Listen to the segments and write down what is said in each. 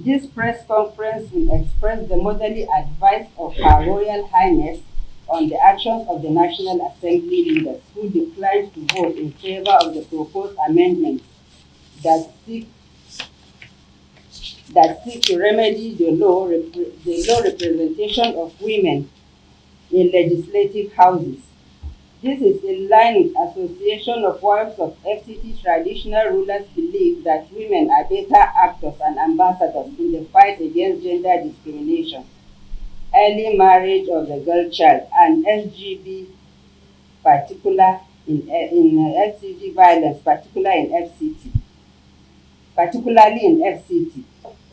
This press conference will express the motherly advice of Her Royal Highness on the actions of the National Assembly leaders who declined to vote in favor of the proposed amendments that seek to remedy the low representation of women in legislative houses. This is in line with Association of Wives of FCT traditional rulers belief that women are better actors and ambassadors in the fight against gender discrimination, early marriage of the girl child, and SGB, SGB violence, particularly in FCT.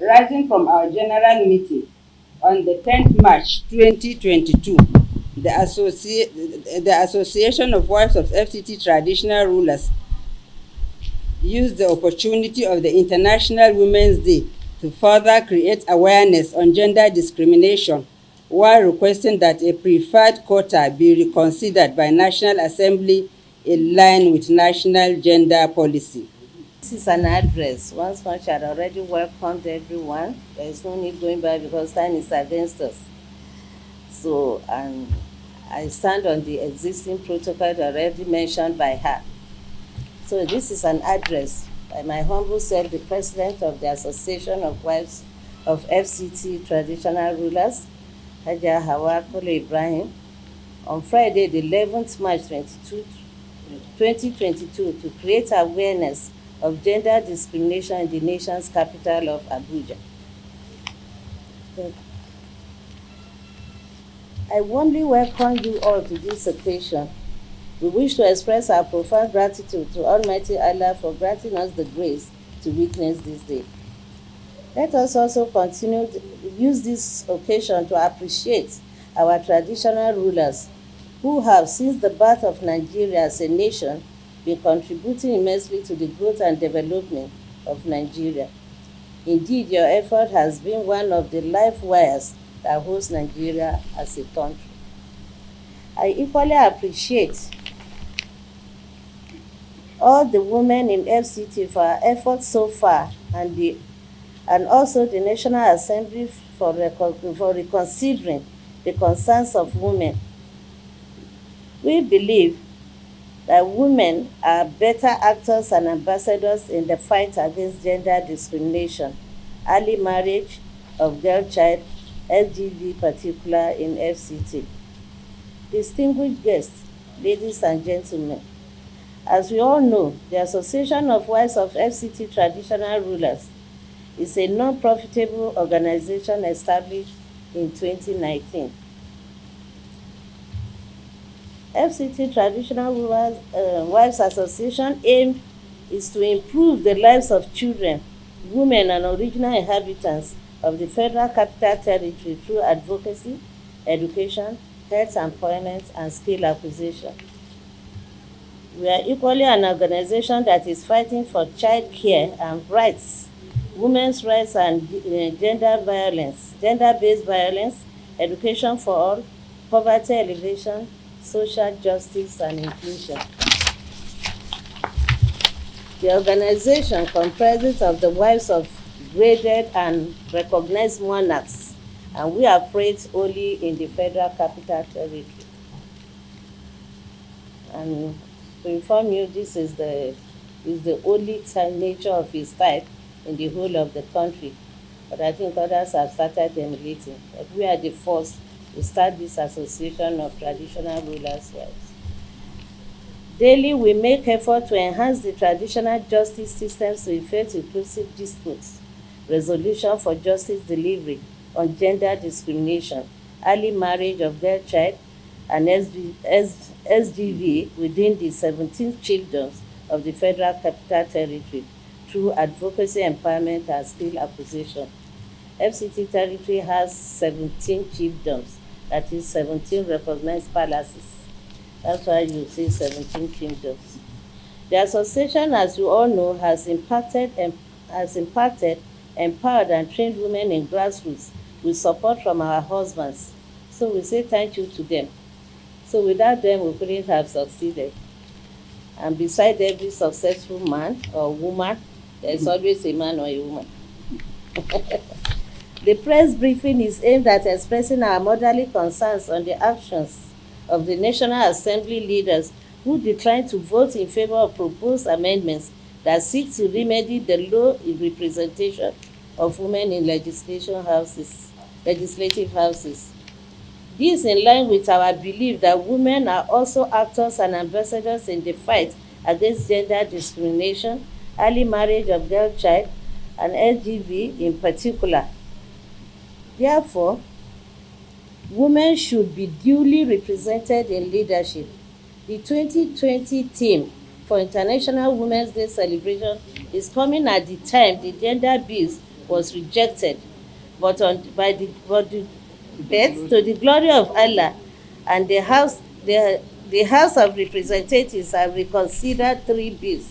Rising from our general meeting on the 10th March 2022, the Association of Wives of FCT Traditional Rulers used the opportunity of the International Women's Day to further create awareness on gender discrimination while requesting that a preferred quota be reconsidered by National Assembly in line with national gender policy. This is an address. Once much I had already welcomed everyone. There is no need going back because time is against us. So, and I stand on the existing protocol already mentioned by her. So this is an address by my humble self, the President of the Association of Wives of FCT Traditional Rulers, Haja Hawa Kole Ibrahim, on Friday, the 11th March 2022, to create awareness of gender discrimination in the nation's capital of Abuja. I warmly welcome you all to this occasion. We wish to express our profound gratitude to Almighty Allah for granting us the grace to witness this day. Let us also continue to use this occasion to appreciate our traditional rulers who have, since the birth of Nigeria as a nation, been contributing immensely to the growth and development of Nigeria. Indeed, your effort has been one of the life wires that holds Nigeria as a country. I equally appreciate all the women in FCT for our efforts so far and also the National Assembly for reconsidering the concerns of women. We believe that women are better actors and ambassadors in the fight against gender discrimination, early marriage of girl child, SGB particular in FCT. Distinguished guests, ladies and gentlemen, as we all know, the Association of Wives of FCT Traditional Rulers is a non-profitable organization established in 2019. FCT Traditional Rulers Wives Association aim is to improve the lives of children, women, and original inhabitants of the Federal Capital Territory through advocacy, education, health employment, and skill acquisition. We are equally an organization that is fighting for child care and rights, women's rights and gender-based violence, education for all, poverty alleviation, social justice, and inclusion. The organization comprises of the wives of graded and recognized monarchs, and we operate only in the Federal Capital Territory. And to inform you, this is the only nature of its type in the whole of the country. But I think others have started emulating. But we are the first to start this association of traditional rulers' wives. Daily, we make effort to enhance the traditional justice systems to effect inclusive disputes, resolution for justice delivery on gender discrimination, early marriage of girl child, and SGV within the 17 chiefdoms of the Federal Capital Territory through advocacy, empowerment, and skill acquisition. FCT territory has 17 chiefdoms, that is 17 recognized palaces. That's why you see 17 chiefdoms. The association, as you all know, has impacted, empowered, and trained women in grassroots with support from our husbands. So we say thank you to them. So without them, we couldn't have succeeded. And beside every successful man or woman, there's always a man or a woman. The press briefing is aimed at expressing our motherly concerns on the actions of the National Assembly leaders who declined to vote in favor of proposed amendments that seek to remedy the low representation of women in legislative houses. This in line with our belief that women are also actors and ambassadors in the fight against gender discrimination, early marriage of girl child, and LGB in particular. Therefore, women should be duly represented in leadership. The 2020 theme for International Women's Day celebration is coming at the time the gender bill was rejected, but to the glory of Allah and the House of Representatives have reconsidered 3 bills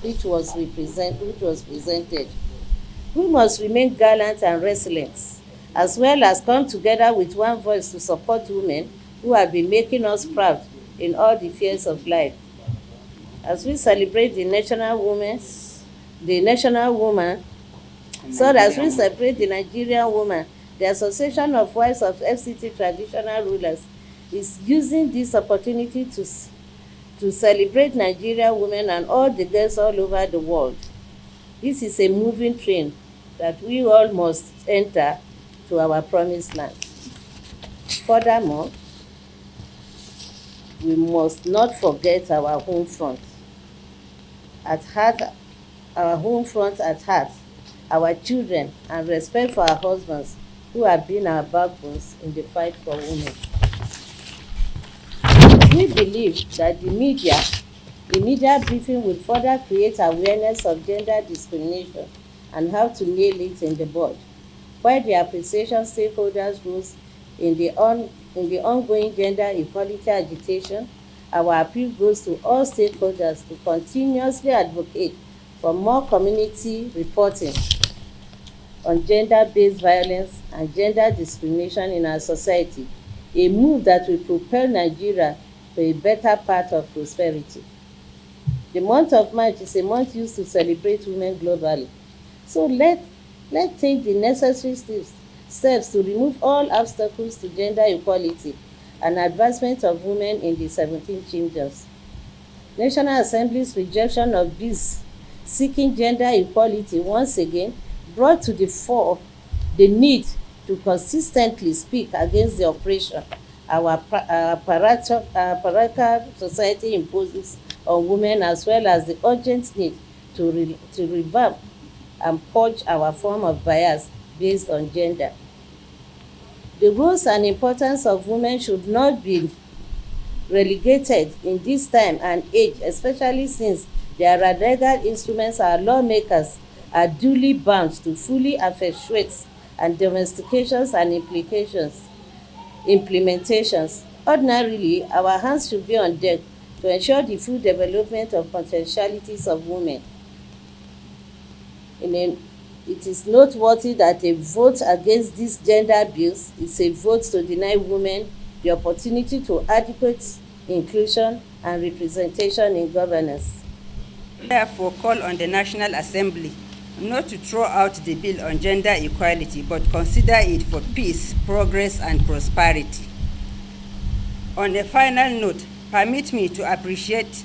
which was presented. We must remain gallant and resilient, as well as come together with one voice to support women who have been making us proud in all the spheres of life. As we celebrate the National Woman, as we celebrate the Nigerian woman, the Association of Wives of FCT Traditional Rulers is using this opportunity to celebrate Nigerian women and all the girls all over the world. This is a moving train that we all must enter to our promised land. Furthermore, we must not forget our home front at heart, our children, and respect for our husbands who have been our backbones in the fight for women. We believe that the media briefing will further create awareness of gender discrimination and how to nail it in the bud, while the appreciation stakeholders' roles in the ongoing gender equality agitation. Our appeal goes to all stakeholders to continuously advocate for more community reporting on gender-based violence and gender discrimination in our society, a move that will propel Nigeria to a better path of prosperity. The month of March is a month used to celebrate women globally. So let's take the necessary steps to remove all obstacles to gender equality and advancement of women in the 17 Chiefdoms. National Assembly's rejection of bills seeking gender equality once again brought to the fore the need to consistently speak against the oppression our patriarchal society imposes on women, as well as the urgent need to revamp and purge our form of bias based on gender. The roles and importance of women should not be relegated in this time and age, especially since their legal instruments our lawmakers are duly bound to fully effectuate and domestications and implementations. Ordinarily, our hands should be on deck to ensure the full development of potentialities of women. It is noteworthy that a vote against these gender bills is a vote to deny women the opportunity to adequate inclusion and representation in governance. Therefore, call on the National Assembly not to throw out the bill on gender equality, but consider it for peace, progress, and prosperity. On a final note, permit me to appreciate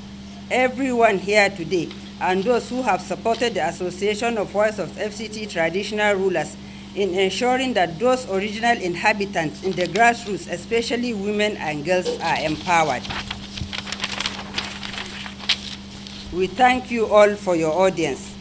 everyone here today and those who have supported the Association of Wives of FCT Traditional Rulers in ensuring that those original inhabitants in the grassroots, especially women and girls, are empowered. We thank you all for your audience.